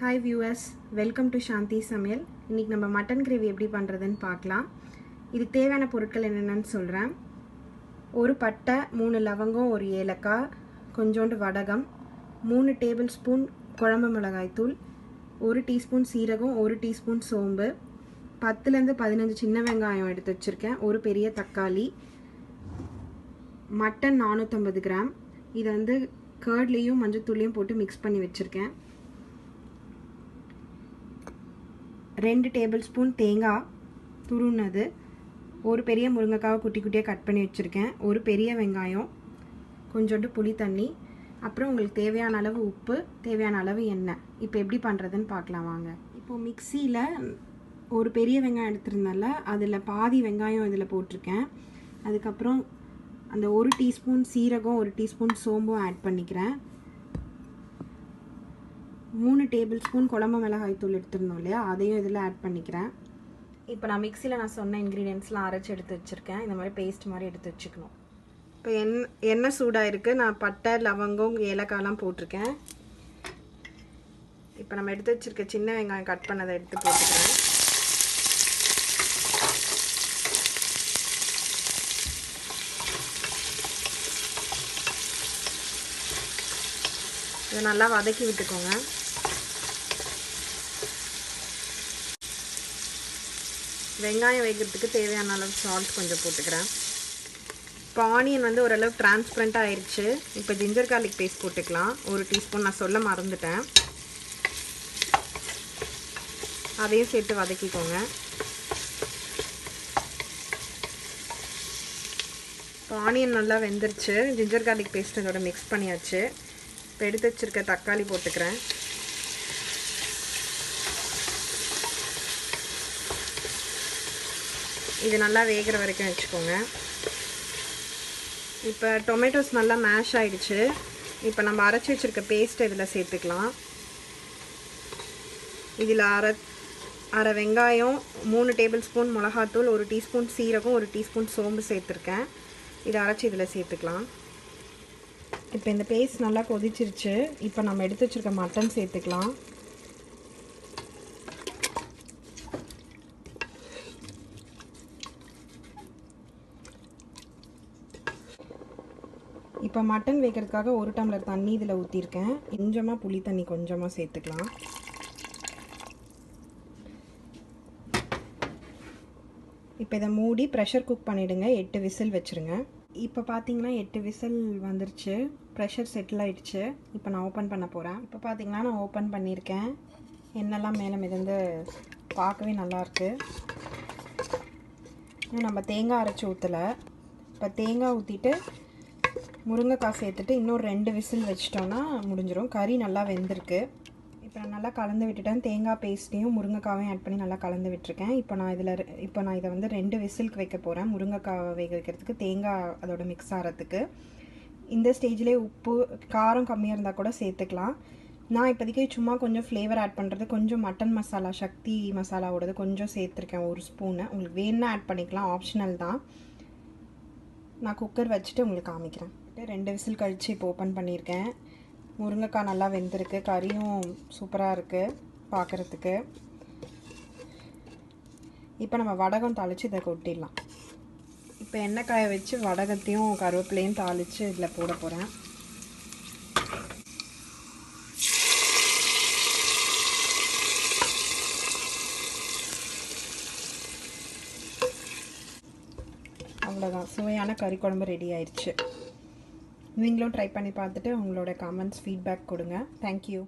Hi viewers, welcome to Shanthy Samayal. இன்னைக்கு நம்ம mutton gravy எப்படி பண்றதுன்னு பார்க்கலாம். இதுக்கு தேவையான பொருட்கள் என்னென்னன்னு சொல்றேன். ஒரு பட்டை, 3 லவங்கம், ஒரு ஏலக்காய், கொஞ்சோண்டு வடகம், 3 டேபிள்ஸ்பூன் குழம்பு மிளகாய் தூள், 1 டீஸ்பூன் சீரகம், 1 டீஸ்பூன் சோம்பு, 10 ல இருந்து 15 சின்ன வெங்காயம் எடுத்து வச்சிருக்கேன், ஒரு பெரிய தக்காளி, மட்டன் 450 கிராம். இத வந்து கர்ட்லயும் மஞ்சள் தூளையும் போட்டு மிக்ஸ் பண்ணி வச்சிருக்கேன். 2 டேபிள்ஸ்பூன் தேங்காய் துருவுனது, ஒரு பெரிய முருங்கைக்காவை குட்டி குட்டியாக கட் பண்ணி வச்சுருக்கேன், ஒரு பெரிய வெங்காயம், கொஞ்சோண்டு புளி தண்ணி, அப்புறம் உங்களுக்கு தேவையான அளவு உப்பு, தேவையான அளவு எண்ணெய். இப்போ எப்படி பண்ணுறதுன்னு பார்க்கலாம் வாங்க. இப்போது மிக்சியில் ஒரு பெரிய வெங்காயம் எடுத்துருந்தால அதில் பாதி வெங்காயம் இதில் போட்டிருக்கேன். அதுக்கப்புறம் அந்த 1 டீஸ்பூன் சீரகம், 1 டீஸ்பூன் சோம்பும் ஆட் பண்ணிக்கிறேன். 3 டேபிள் ஸ்பூன் குழம்பு மிளகாய் தூள் எடுத்துருந்தோம் இல்லையா, அதையும் இதில் ஆட் பண்ணிக்கிறேன். இப்போ நான் மிக்சியில் நான் சொன்ன இன்க்ரீடியன்ட்ஸ்லாம் அரைச்சி எடுத்து வச்சுருக்கேன். இந்த மாதிரி பேஸ்ட் மாதிரி எடுத்து வச்சுக்கணும். இப்போ எண்ணெய் சூடாக இருக்குது. நான் பட்டை, லவங்கம், ஏலக்காய்லாம் போட்டிருக்கேன். இப்போ நம்ம எடுத்து வச்சுருக்க சின்ன வெங்காயம் கட் பண்ணதை எடுத்து போட்டுக்கிறேன். இதை நல்லா வதக்கி விட்டுக்கோங்க. வெங்காயம் வேகிறதுக்கு தேவையான அளவு சால்ட் கொஞ்சம் போட்டுக்கிறேன். இப்போ ஆனியன் வந்து ஓரளவு டிரான்ஸ்பரண்ட்டாக ஆயிடுச்சு. இப்போ ஜிஞ்சர் கார்லிக் பேஸ்ட் போட்டுக்கலாம். 1 டீஸ்பூன், நான் சொல்ல மறந்துட்டேன். அதையும் சேர்த்து வதக்கிக்கோங்க. இப்போ ஆனியன் நல்லா வெந்துருச்சு. ஜிஞ்சர் கார்லிக் பேஸ்ட் இதோட மிக்ஸ் பண்ணியாச்சு. இப்போ எடுத்து வச்சுருக்க தக்காளி போட்டுக்கிறேன். இது நல்லா வேகிற வரைக்கும் வச்சுக்கோங்க. இப்போ டொமேட்டோஸ் நல்லா மேஷ் ஆகிடுச்சு. இப்போ நம்ம அரைச்சி வச்சுருக்க பேஸ்ட் இதில் சேர்த்துக்கலாம். இதில் அரை வெங்காயம், 3 டேபிள் ஸ்பூன் மிளகாத்தூள், 1 டீஸ்பூன் சீரகம், 1 டீஸ்பூன் சோம்பு சேர்த்துருக்கேன். இதை அரைச்சி இதில் சேர்த்துக்கலாம். இப்போ இந்த பேஸ்ட் நல்லா கொதிச்சிருச்சு. இப்போ நம்ம எடுத்து வச்சுருக்க மட்டன் சேர்த்துக்கலாம். இப்போ மட்டன் வைக்கிறதுக்காக 1 டம்ளர் தண்ணி இதில் ஊற்றிருக்கேன். கொஞ்சமாக புளி தண்ணி கொஞ்சமாக சேர்த்துக்கலாம். இப்போ இதை மூடி ப்ரெஷர் குக் பண்ணிவிடுங்க. 8 விசில் வச்சுருங்க. இப்போ பார்த்தீங்கன்னா 8 விசில் வந்துருச்சு. ப்ரெஷர் செட்டில் ஆகிடுச்சு. இப்போ நான் ஓப்பன் பண்ண போகிறேன். இப்போ பார்த்தீங்கன்னா நான் ஓப்பன் பண்ணியிருக்கேன். எண்ணெய்லாம் மேலே மிதந்து பார்க்கவே நல்லாயிருக்கு. இன்னும் நம்ம தேங்காய் அரைச்சி ஊற்றலை. இப்போ தேங்காய் ஊற்றிட்டு முருங்கைக்காய் சேர்த்துட்டு இன்னொரு 2 விசில் வச்சிட்டோன்னா முடிஞ்சிடும். கறி நல்லா வெந்திருக்கு. இப்போ நான் நல்லா கலந்து விட்டுட்டேன். தேங்காய் பேஸ்ட்டையும் முருங்கைக்காவையும் ஆட் பண்ணி நல்லா கலந்து விட்டுருக்கேன். இப்போ நான் இதை வந்து 2 விசிலுக்கு வைக்க போகிறேன். முருங்கைக்காய் வேக வைக்கிறதுக்கு, தேங்காய் அதோட மிக்ஸ் ஆகிறதுக்கு. இந்த ஸ்டேஜ்லேயே உப்பு, காரம் கம்மியாக இருந்தால் கூட சேர்த்துக்கலாம். நான் இப்போதைக்கு சும்மா கொஞ்சம் ஃப்ளேவர் ஆட் பண்ணுறது, கொஞ்சம் மட்டன் மசாலா, சக்தி மசாலாவோடது கொஞ்சம் சேர்த்துருக்கேன், 1 ஸ்பூனு. உங்களுக்கு வேணுன்னா ஆட் பண்ணிக்கலாம், ஆப்ஷனல் தான். நான் குக்கர் வச்சுட்டு உங்களுக்கு காமிக்கிறேன். 2 விசில் கழித்து இப்போ ஓப்பன் பண்ணியிருக்கேன். முருங்கைக்காய் நல்லா வெந்திருக்கு. கறியும் சூப்பராக இருக்குது பார்க்குறதுக்கு. இப்போ நம்ம வடகம் தாளித்து இதை கொட்டிடலாம். இப்போ எண்ணெய் காய வச்சு வடகத்தையும் கருவேப்பிலையும் தாளித்து இதில் போட போகிறேன். அவ்வளோதான், சுவையான கறி குழம்பு ரெடி ஆயிடுச்சு. நீங்களும் ட்ரை பண்ணி பார்த்துட்டு உங்களோட கமெண்ட்ஸ், ஃபீட்பேக் கொடுங்க. தேங்க்யூ.